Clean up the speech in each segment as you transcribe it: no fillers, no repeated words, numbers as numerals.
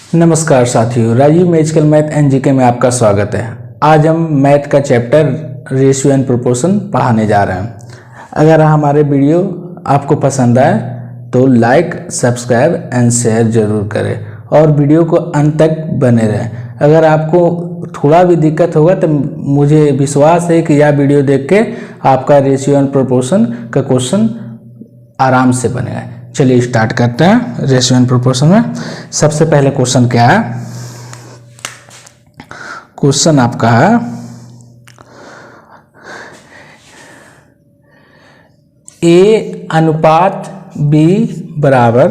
नमस्कार साथियों, Rajiv magical math एनजीके में आपका स्वागत है। आज हम मैथ का चैप्टर रेशियो एंड प्रोपोर्शन पढ़ाने जा रहे हैं। अगर हमारे वीडियो आपको पसंद आए तो लाइक, सब्सक्राइब एंड शेयर जरूर करें और वीडियो को अंत तक बने रहें। अगर आपको थोड़ा भी दिक्कत होगा तो मुझे विश्वास है कि यह वीडियो देख के आपका रेशियो एंड प्रोपोर्शन का क्वेश्चन आराम से बनेगा। चलिए स्टार्ट करते हैं। रेशियो एंड प्रोपोर्शन में सबसे पहले क्वेश्चन क्या है? क्वेश्चन आपका है A अनुपात B बराबर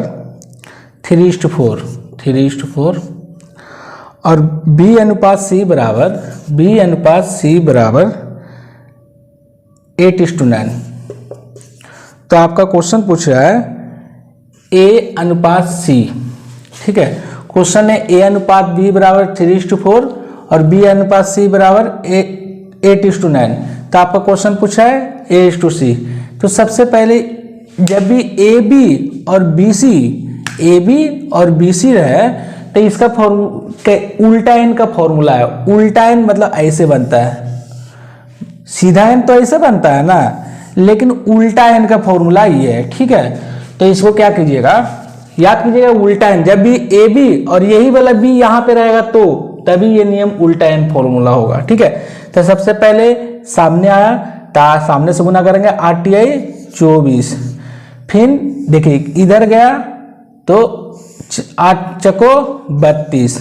3:4 और B अनुपात C बराबर 8:9। तो आपका क्वेश्चन पूछ रहा है A अनुपात C, ठीक है। क्वेश्चन है A अनुपात B बराबर 3:4 और B अनुपात C बराबर 8:9। तो आपका क्वेश्चन पूछा है A:C। तो सबसे पहले जब भी AB और BC रहे तो इसका उल्टा एन का फॉर्मूला है। उल्टा एन मतलब ऐसे बनता है, सीधा एन तो ऐसे बनता है ना, लेकिन उल्टा एन का फॉर्मूला ये है, ठीक है। तो इसको क्या कीजिएगा, याद कीजिएगा उल्टा एन। जब भी ए बी और यही वाला बी यहां पे रहेगा तो तभी ये नियम उल्टा एन फॉर्मूला होगा, ठीक है। तो सबसे पहले सामने आया तो सामने से गुना करेंगे 8×8 24। फिर देखिए इधर गया तो 8×4 32।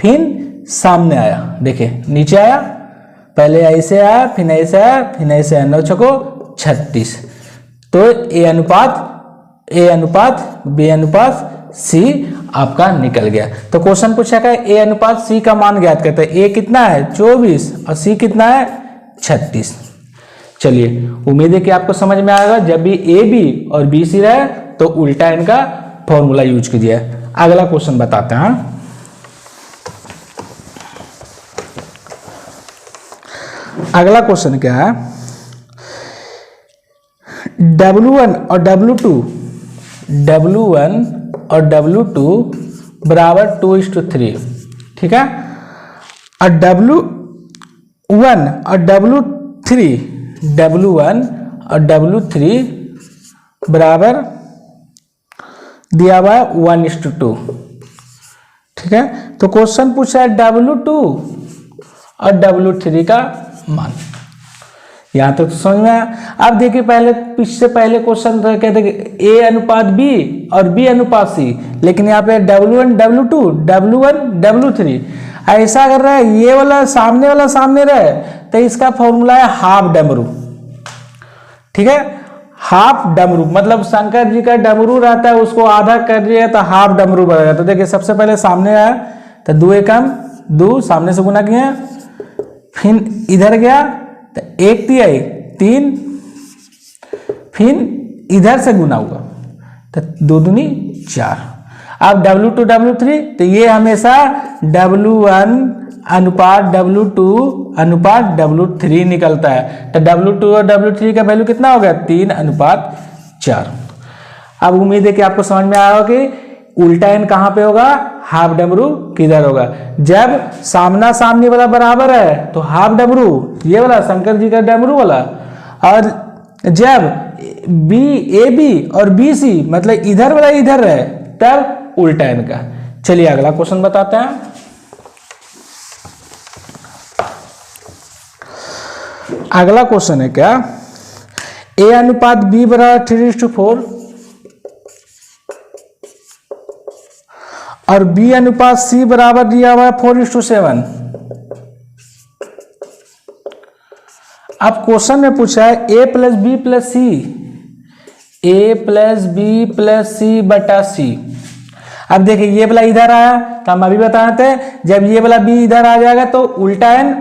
फिर सामने आया, देखिए नीचे आया, पहले ऐसे आया, फिर ऐसे आया, फिर ऐसे आया, 9×4 36। तो A अनुपात B अनुपात C आपका निकल गया। तो क्वेश्चन पूछा है A अनुपात C का मान ज्ञात करते हैं। A कितना है 24 और C कितना है 36। चलिए उम्मीद है कि आपको समझ में आएगा। जब भी A B और B C रहे तो उल्टा इनका फॉर्मूला यूज कीजिए। अगला क्वेश्चन बताते हैं। अगला क्वेश्चन क्या है? W1 और W2 बराबर 2:3, ठीक है। और W1 और W3 बराबर दिया हुआ है 1:2, ठीक है। तो क्वेश्चन पूछा है W2 और W3 का मान। यहां तक तो समझ में आया। अब देखिए इससे पहले क्वेश्चन कहते कि A अनुपात B और B अनुपात C, लेकिन यहाँ पे W1 W2 W1 W3 ऐसा कर रहा है। ये वाला सामने रहे तो इसका फॉर्मूला है हाफ डमरू, ठीक है। हाफ डमरू मतलब शंकर जी का डमरू रहता है, उसको आधा कर दिया तो हाफ डमरू बनेगा। तो देखिए सबसे पहले सामने आया तो 2 एकम 2, सामने से गुना किया, फिर इधर गया तो 1×3, फिर इधर से गुना हुआ तो 2×2 4। अब W2 W3 तो ये हमेशा W1 अनुपात W2 अनुपात W3 निकलता है। तो W2 और W3 का वैल्यू कितना हो गया 3:4। अब उम्मीद है कि आपको समझ में आया कि उल्टा एन कहां पे होगा, हाफ डमरू किधर होगा। जब सामना सामने वाला बराबर है तो हाफ डमरू ये वाला शंकर जी का डमरू वाला, और जब A B और B C मतलब इधर वाला इधर है तब उल्टा एन का। चलिए अगला क्वेश्चन बताते हैं। अगला क्वेश्चन है क्या? A अनुपात B बराबर 3:4 और B अनुपात C बराबर दिया हुआ है 4:7। अब क्वेश्चन में पूछा है A + B + C बटा C। अब देखिए ये वाला इधर आया तो हम अभी बताए थे जब ये वाला B इधर आ जाएगा तो उल्टा एन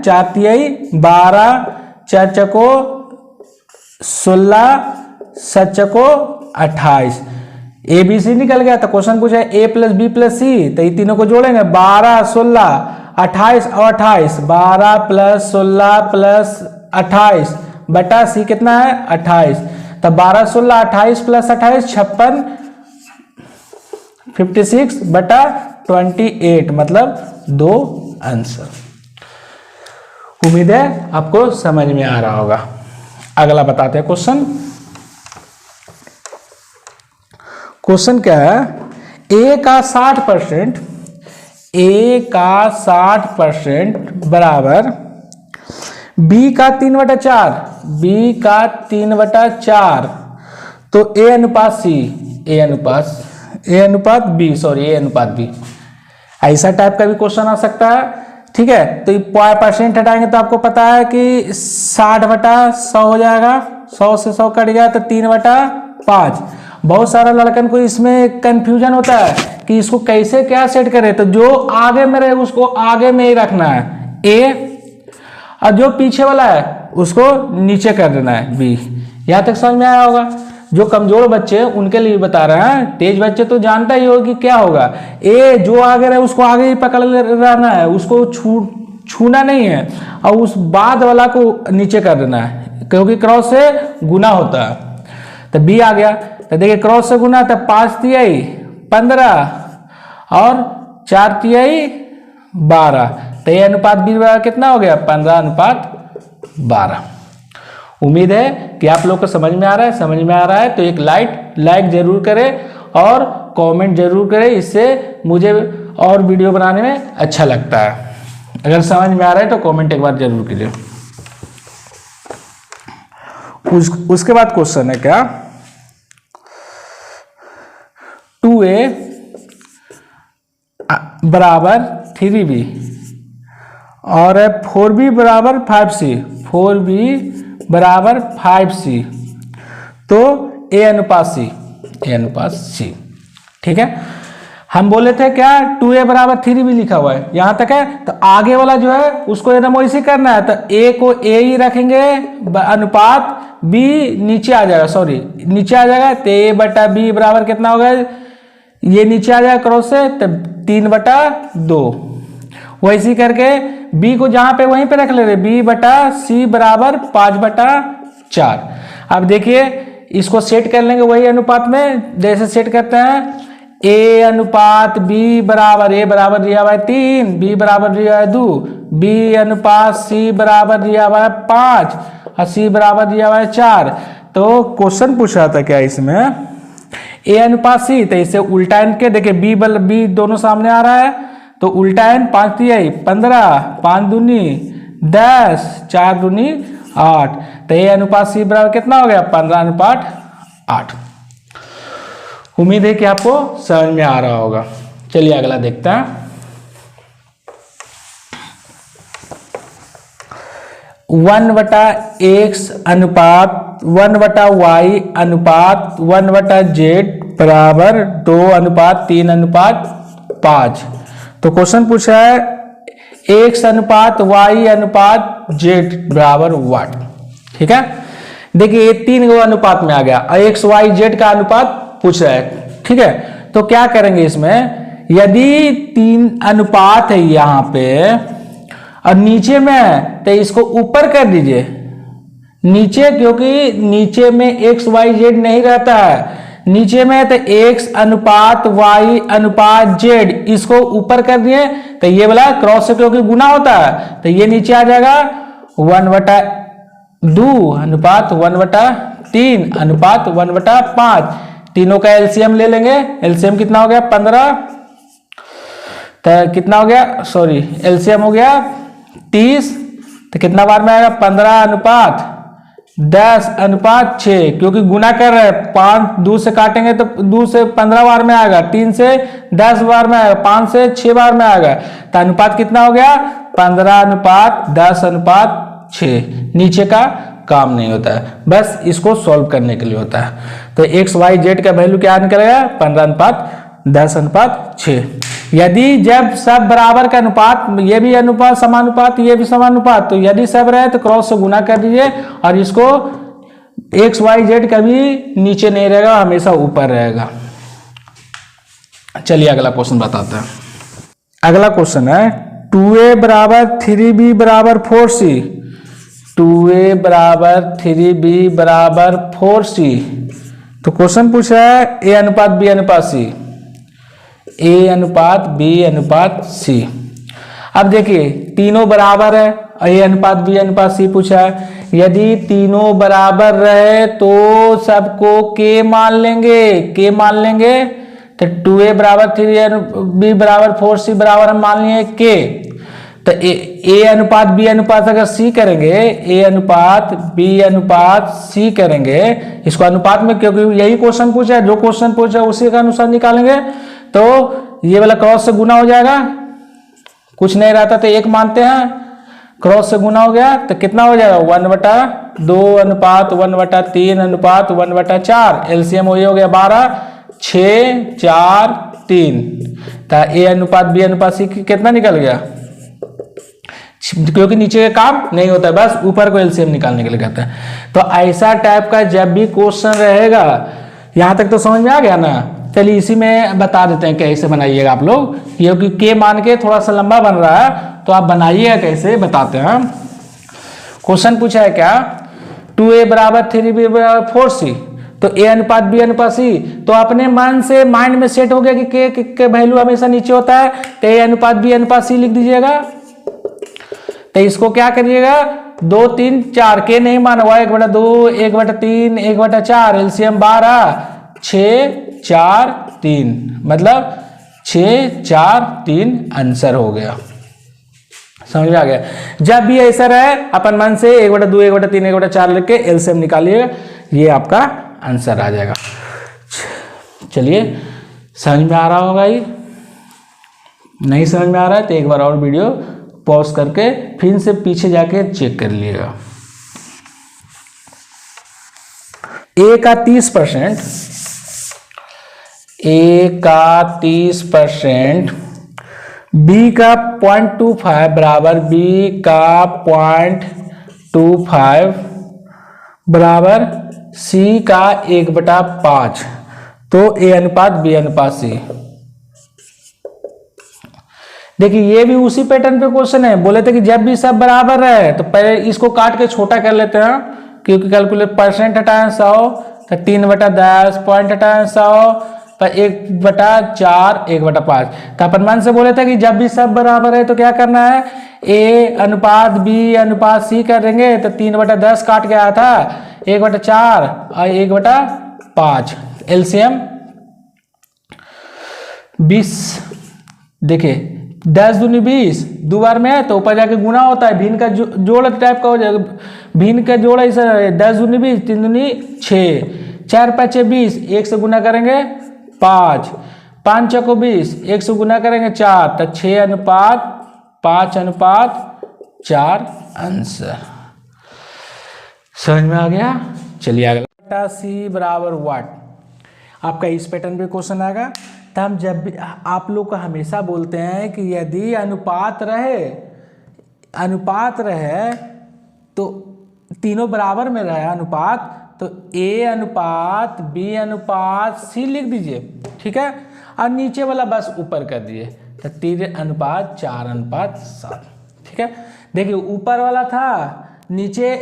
4×3 12 4×4 16 7×4 28। ABC निकल गया। तो क्वेश्चन पूछा है A + B + C, तो ये तीनों को जोड़ेंगे 12 16 28 और 28 12 + 16 + 28 बटा C कितना है 28। तो 12 16 28 + 28 56 56/28 मतलब 2 आंसर। उम्मीद है आपको समझ में आ रहा होगा। अगला बताते हैं क्वेश्चन। क्वेश्चन क्या है, ए का 60% बराबर बी का 3/4, बी का 3/4 तो ए अनुपात बी ऐसा टाइप का भी क्वेश्चन आ सकता है। ठीक है, तो ये परसेंट हटाएंगे तो आपको पता है कि 60/100 हो जाएगा, 100 से 100 कट गया तो 3/5। बहुत सारा लड़कन को इसमें कंफ्यूजन होता है कि इसको कैसे क्या सेट करें, तो जो आगे में रहे उसको आगे में ही रखना है ए, और जो पीछे वाला है उसको नीचे कर देना है बी। यहाँ तक समझ में आया होगा। जो कमजोर बच्चे उनके लिए बता रहे हैं, तेज बच्चे तो जानता ही हो कि क्या होगा। ए जो आगे रहे उसको आगे ही पकड़ रहना है, उसको छूना नहीं है, और उस बाद वाला को नीचे कर देना है, क्योंकि क्रॉस से गुना होता है। तो बी आ गया, तो देखिए क्रॉस से गुना तो 5 तिहाई 15 और 4 तिहाई 12, तो ये अनुपात बी कितना हो गया, 15/12। उम्मीद है कि आप लोग को समझ में आ रहा है। समझ में आ रहा है तो एक लाइक जरूर करें और कमेंट जरूर करें, इससे मुझे और वीडियो बनाने में अच्छा लगता है। अगर समझ में आ रहा है तो कमेंट एक बार जरूर कीजिए। उसके बाद क्वेश्चन है क्या, 2a बराबर 3b और 4b बराबर 5c, 4b बराबर 5c तो a अनुपात c। ठीक है, हम बोले थे क्या 2a बराबर 3b लिखा हुआ है, यहां तक है। तो आगे वाला जो है उसको एकदम वैसे करना है, तो a को a ही रखेंगे, अनुपात b नीचे आ जाएगा, नीचे आ जाएगा, तो a/b बराबर कितना होगा, ये नीचे आ जाएगा क्रॉस से, तो 3/2। वैसे ही करके b को जहां पे वहीं पे रख ले रहे, b/c बराबर 5/4। अब देखिए इसको सेट कर लेंगे वही अनुपात में, जैसे सेट करते हैं a अनुपात b बराबर a बराबर दिया हुआ है 3, b बराबर दिया है 2, b अनुपात c बराबर दिया हुआ है 5 और c बराबर दिया हुआ है 4। तो क्वेश्चन पूछ रहा था क्या इसमें a अनुपात c, तो इसे उल्टा के देखिए b दोनों सामने आ रहा है, तो उल्टा n 5 तिहाई 15, 5 दूनी 10, 4 दूनी 8, तो a अनुपात c बराबर कितना हो गया, 15/8। उम्मीद है कि आपको समझ में आ रहा होगा। चलिए अगला देखते हैं। 1/x अनुपात 1/y अनुपात 1/z बराबर 2:3:5। तो क्वेश्चन पूछा है x अनुपात y अनुपात z बराबर व्हाट। ठीक है, देखिए ये 3 गो अनुपात में आ गया और x y z का अनुपात पूछ रहा है। ठीक है, तो क्या करेंगे इसमें, यदि 3 अनुपात है यहाँ पे और नीचे में है तो इसको ऊपर कर दीजिए नीचे, क्योंकि नीचे में x y z नहीं रहता है, नीचे में तो x अनुपात y अनुपात z, इसको ऊपर कर दिए तो ये वाला क्रॉस से क्योंकि गुना होता है तो ये नीचे आ जाएगा 1/2 अनुपात 1/3 अनुपात 1/5। तीनों का एलसीएम ले लेंगे, एलसीएम कितना हो गया 15, तो कितना हो गया, एलसीएम हो गया 30, तो कितना बार में आएगा 15/10/6, क्योंकि गुना कर रहे हैं 5 2 से काटेंगे तो 2 से 15 बार में आएगा, 3 से 10 बार में आएगा, 5 से 6 बार में आएगा, तो अनुपात कितना हो गया 15/10/6। नीचे का काम नहीं होता है, बस इसको सॉल्व करने के लिए होता है। तो एक्स वाई जेड का वैल्यू क्या निकलेगा 15/10/6। यदि जब सब बराबर का अनुपात, ये भी अनुपात समानुपात, ये भी समानुपात, तो यदि सब रहे तो क्रॉस से गुना कर दीजिए और इसको एक्स वाई जेड कभी नीचे नहीं रहेगा, हमेशा ऊपर रहेगा। चलिए अगला क्वेश्चन बताते हैं। अगला क्वेश्चन है 2a बराबर 3b बराबर 4c, 2a बराबर 3b बराबर 4c। तो क्वेश्चन पूछा है a अनुपात b अनुपात c। ए अनुपात बी अनुपात सी। अब देखिए तीनों बराबर है, ए अनुपात बी अनुपात सी पूछा है। यदि तीनों बराबर रहे तो सबको के मान लेंगे, के मान लेंगे। तो 2a बराबर 3 b बराबर 4c बराबर हम मान लिए के। तो ए अनुपात बी अनुपात अगर सी करेंगे, ए अनुपात बी अनुपात सी करेंगे इसको अनुपात में, क्योंकि यही क्वेश्चन पूछा है, जो क्वेश्चन पूछा है उसी के अनुसार निकालेंगे। तो ये वाला क्रॉस से गुना हो जाएगा, कुछ नहीं रहता तो 1 मानते हैं, क्रॉस से गुना हो गया तो कितना हो जाएगा 1/2 अनुपात 1/3 अनुपात 1/4। एलसीएम हो गया 12, 6 4 3। तो ए अनुपात बी अनुपात सी कितना निकल गया, क्योंकि नीचे का काम नहीं होता है, बस ऊपर को एलसीएम निकालने के लिए कहते हैं। तो ऐसा टाइप का जब भी क्वेश्चन रहेगा, यहां तक तो समझ में आ गया ना। चलिए इसी में बता देते हैं कैसे बनाइएगा आप लोग, क्योंकि के मान के थोड़ा सा लंबा बन रहा है तो आप बनाइएगा कैसे बताते हैं। क्वेश्चन पूछा है क्या, 2a बराबर 3b बराबर 4c। तो ए अनुपात बी अनुपात सी, तो अपने मन से माइंड में सेट हो गया कि के वैल्यू हमेशा नीचे होता है, तो ए अनुपात बी अनुपात सी लिख दीजिएगा। तो इसको क्या करिएगा 2 3 4, के नहीं माना हुआ, 1/2 1/3 1/4, एलसीएम 12 6 4 3, मतलब 6 4 3 आंसर हो गया। समझ में आ गया। जब भी ऐसा रहे अपन मन से 1/2 1/3 1/4 लिख के एलसीएम निकालिएगा, ये आपका आंसर आ जाएगा। चलिए समझ में आ रहा होगा, ये नहीं समझ में आ रहा है तो एक बार और वीडियो पॉज करके फिर से पीछे जाके चेक कर लीजिएगा। ए का 30%, ए का 30%, बी का 0.25 बराबर बी का 0.25 बराबर सी का 1/5। तो ए अनुपात बी अनुपात सी। देखिए ये भी उसी पैटर्न पे क्वेश्चन है, बोले थे कि जब भी सब बराबर रहे तो पहले इसको काट के छोटा कर लेते हैं, क्योंकि कैलकुलेट परसेंट हटाएं 100 तो 3/10, पॉइंट हटाएं 100 तो 1/4 1/5। तो अपन मन से बोले थे कि जब भी सब बराबर है तो क्या करना है, ए अनुपात बी अनुपात सी करेंगे। तो 3/10 काट गया था 1/4 और 1/5, एलसीएम 20। देखिए 10 दूनी 20, दो बार में है तो ऊपर जाके गुना होता है, भिन्न का जोड़ टाइप का हो जाएगा, भिन्न का जोड़ ऐसा 10 दूनी 20 3 दूनी 6, 4 5 20, 1 से गुना करेंगे 5, 5 चौको 20, 1 से गुना करेंगे 4, तो 6 अनुपात 5 अनुपात 4 आंसर। समझ में आ गया। चलिए अगला, सी बराबर वाट। आपका इस पैटर्न पे क्वेश्चन आएगा। तो हम जब भी आप लोग को हमेशा बोलते हैं कि यदि अनुपात रहे तो तीनों बराबर में रहे अनुपात, तो ए अनुपात बी अनुपात सी लिख दीजिए, ठीक है। और नीचे वाला बस ऊपर कर दीजिए, तो 3 अनुपात 4 अनुपात 7, ठीक है। देखिए ऊपर वाला था, नीचे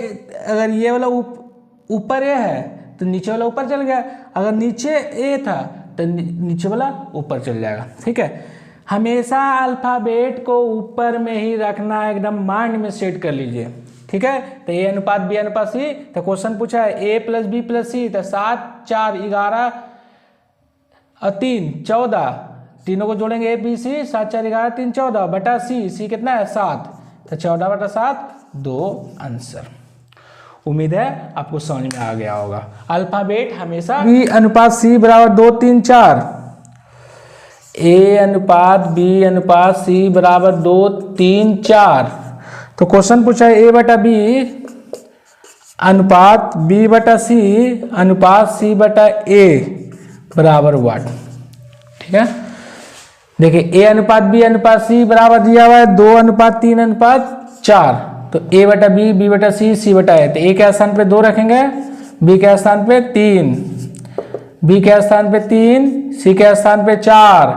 अगर ये वाला ऊपर ए है तो नीचे वाला ऊपर चल गया, अगर नीचे ए था तो नीचे वाला ऊपर चल जाएगा, ठीक है। हमेशा अल्फाबेट को ऊपर में ही रखना है, एकदम माइंड में सेट कर लीजिए, ठीक है। तो ए अनुपात बी अनुपात सी, तो क्वेश्चन पूछा है ए प्लस बी प्लस सी, तो 7 4 11 और 3 14, तीनों को जोड़ेंगे ए बी सी, 7 4 11 3 14 बटा सी, सी कितना है 7, तो 14/7 2 आंसर। उम्मीद है आपको समझ में आ गया होगा। अल्फाबेट हमेशा बी अनुपात सी बराबर 2 3 4, ए अनुपात बी अनुपात सी बराबर 2 3 4। तो क्वेश्चन पूछा है ए बटा बी अनुपात बी बटा सी अनुपात सी बटा ए बराबर वाट, ठीक है। देखिए ए अनुपात बी अनुपात सी बराबर दिया हुआ है 2 अनुपात 3 अनुपात 4। तो ए बटा बी बटा सी बटा ए, तो ए के स्थान पे 2 रखेंगे, बी के स्थान पे 3, बी के स्थान पे 3, सी के स्थान पे 4,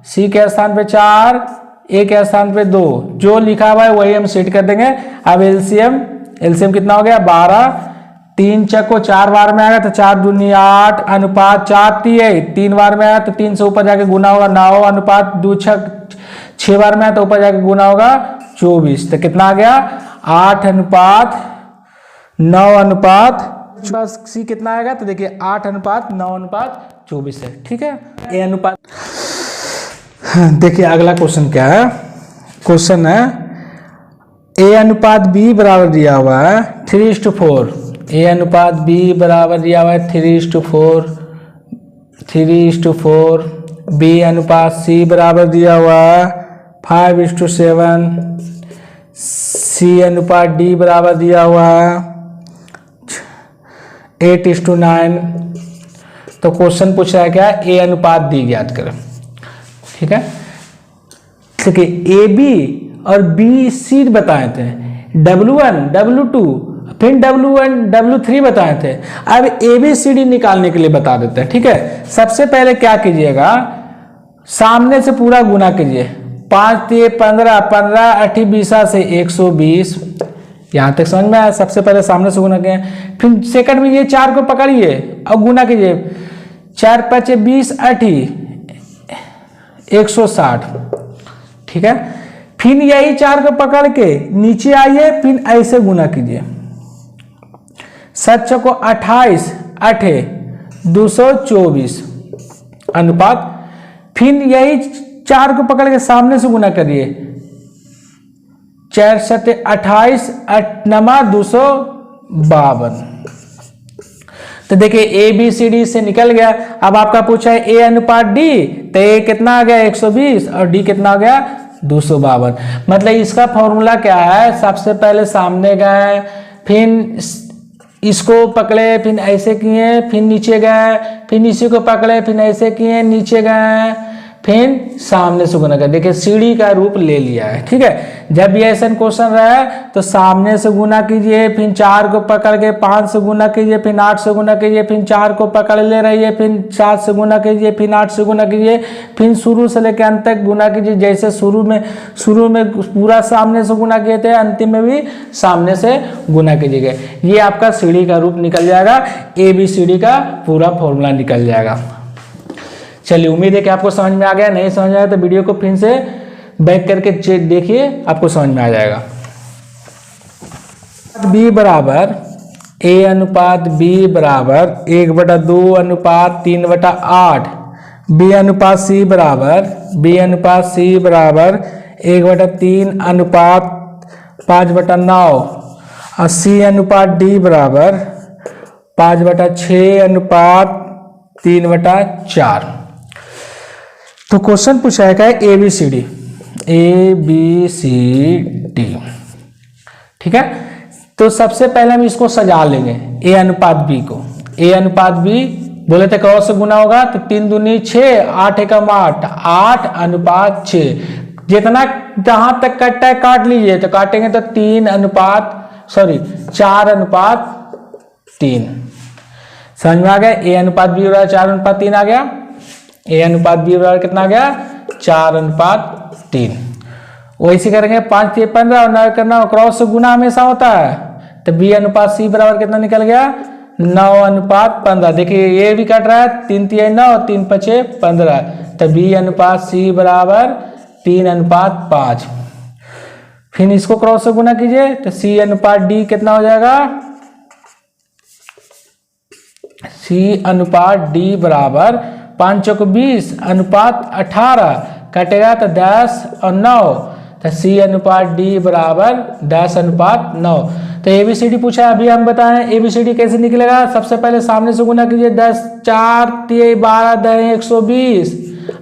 सी के स्थान पे 4, ए के स्थान पे 2। जो लिखा हुआ है वही हम सेट कर देंगे। अब एलसीएम कितना हो गया 12 3 चक्को 4 बार में आएगा तो 4 दूनी 8 अनुपात 4 3 बार में आया तो 3 से ऊपर जाके गुना होगा 9 अनुपात 2 6 बार में आया तो ऊपर जाके गुना होगा 24। तो कितना आ गया 8 अनुपात 9 अनुपात सी कितना आएगा तो देखिए 8 अनुपात 9 अनुपात 24 है। ठीक है, ए अनुपात। देखिए अगला क्वेश्चन क्या है, क्वेश्चन है ए अनुपात बी बराबर दिया हुआ है 3:4। ए अनुपात बी बराबर दिया हुआ है 3:4। बी अनुपात सी बराबर दिया हुआ है 5:7। सी अनुपात डी बराबर दिया हुआ है 8:9। तो क्वेश्चन पूछ रहा है क्या, ए अनुपात डी ज्ञात करें। ठीक है, देखिए ए बी और बी सी बताए थे, W1 W2 फिर W1 W3 बताए थे। अब ए बी सी डी निकालने के लिए बता देते हैं। ठीक है, सबसे पहले क्या कीजिएगा, सामने से पूरा गुना कीजिए। 5 3 15 15 8 20 से 120। यहां तक समझ में आया। सबसे पहले सामने से गुना किए, फिर सेकंड में ये 4 को पकड़िए और गुना कीजिए। 4 5 20 8 160। ठीक है, फिर यही 4 को पकड़ के नीचे आइए, फिर ऐसे गुना कीजिए। 7 को 28 8 224 अनुपात, फिर यही 4 को पकड़ के सामने से गुना करिए। 4 7 28 8 9 252। तो देखिए ए बी सी डी से निकल गया। अब आपका पूछा है ए अनुपात डी, तो ए कितना आ गया 120 और डी कितना आ गया 252। मतलब इसका फॉर्मूला क्या है, सबसे पहले सामने गए, फिर इसको पकड़े, फिर ऐसे किए, फिर नीचे गए, फिर इसी को पकड़े, फिर ऐसे किए, नीचे गए, फिर सामने से गुना कर। देखिए सीढ़ी का रूप ले लिया है। ठीक है, जब ये ऐसा क्वेश्चन रहा तो सामने से गुना कीजिए, फिर 4 को पकड़ के 5 से गुना कीजिए, फिर 8 से गुना कीजिए, फिर 4 को पकड़ ले रहिए, फिर 7 से गुना कीजिए, फिर 8 से गुना कीजिए, फिर शुरू से लेकर अंत तक गुना कीजिए। जैसे शुरू में पूरा सामने से गुना किए थे, अंतिम में भी सामने से गुना कीजिएगा। ये आपका सीढ़ी का रूप निकल जाएगा, ए बी सी डी का पूरा फॉर्मूला निकल जाएगा। चलिए, उम्मीद है कि आपको समझ में आ गया। नहीं समझ में आया तो वीडियो को फिर से बैक करके देखिए, आपको समझ में आ जाएगा। बी बराबर ए अनुपात बी बराबर 1/2 अनुपात 3/8। बी अनुपात सी बराबर 1/3 अनुपात 5/9 और सी अनुपात डी बराबर 5/6 अनुपात 3/4। तो क्वेश्चन पूछा है क्या, ए बी सी डी। ठीक है, तो सबसे पहले हम इसको सजा लेंगे, ए अनुपात बी को। ए अनुपात बी बोले थे क्रॉस से गुना होगा तो 3 दूनी 6 8 एकम 8 8 अनुपात 6। जितना जहां तक कटता है काट लीजिए, तो काटेंगे तो 4 अनुपात 3। समझ में आ गया। ए अनुपात बी बराबर 4 अनुपात 3 आ गया। ए अनुपात बी बराबर कितना आ गया 4 अनुपात 3। वैसे करेंगे 5 3 15 और 9 करना, क्रॉस से गुना हमेशा होता है। तो बी अनुपात सी बराबर कितना निकल गया 9 अनुपात 15। देखिए ये भी कट रहा है, 3 3 9 3 5 15। तो बी अनुपात सी बराबर 3 अनुपात 5। फिर इसको क्रॉस से गुना कीजिए तो सी अनुपात डी कितना हो जाएगा, सी अनुपात डी बराबर 5 चौक 20 अनुपात 18 कटेगा तो 10 और 9। तो सी अनुपात डी बराबर 10 अनुपात 9। तो एबीसीडी पूछा, अभी हम बताएं एबीसीडी कैसे निकलेगा। सबसे पहले सामने से गुना कीजिए, 10 4 3 12 10 120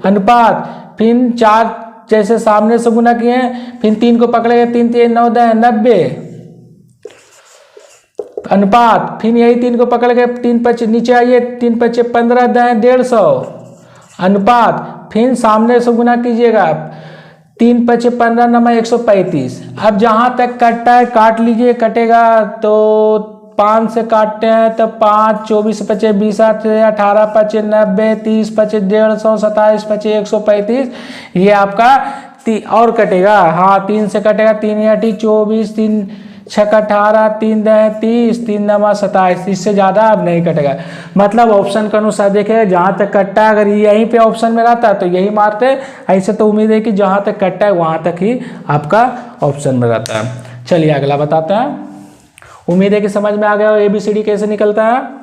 अनुपात, फिर 4 जैसे सामने से गुना किए, फिर 3 को पकड़ेगा, 3 3 9 10 90 अनुपात, फिर यही 3 को पकड़ के 3 5 नीचे आइए, 3 5 15 10 150 अनुपात, फिर सामने से गुना कीजिएगा, 3 5 15 9 135। अब जहां तक कटता है काट लीजिए, कटेगा तो 5 से काटते हैं तो 5 24 25 20 18 25 90 30 25 150 27 25 135। ये आपका और कटेगा, हाँ 3 से कटेगा, 3 8 24 3 छक 18, 3 दे 30, 3 नवा 27, इससे ज़्यादा अब नहीं कटेगा। मतलब ऑप्शन के अनुसार देखे जहाँ तक कटता है, अगर यहीं पे ऑप्शन में रहता है तो यही मारते, ऐसे तो उम्मीद है कि जहाँ तक कटता है वहाँ तक ही आपका ऑप्शन में रहता है। चलिए अगला बताते हैं। उम्मीद है कि समझ में आ गया ABCD कैसे निकलता है।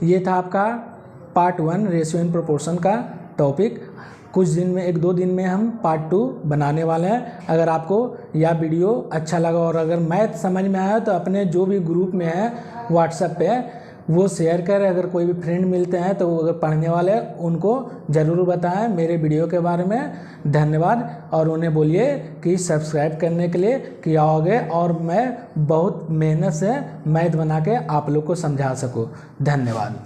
ये था आपका पार्ट 1 रेशियो एंड प्रोपोर्शन का टॉपिक। कुछ दिन में 1-2 दिन में हम पार्ट 2 बनाने वाले हैं। अगर आपको यह वीडियो अच्छा लगा और अगर मैथ समझ में आया तो अपने जो भी ग्रुप में है व्हाट्सएप पे वो शेयर करें। अगर कोई भी फ्रेंड मिलते हैं तो अगर पढ़ने वाले उनको ज़रूर बताएं मेरे वीडियो के बारे में। धन्यवाद। और उन्हें बोलिए कि सब्सक्राइब करने के लिए किया होगे और मैं बहुत मेहनत से मैथ बना के आप लोग को समझा सकूँ। धन्यवाद।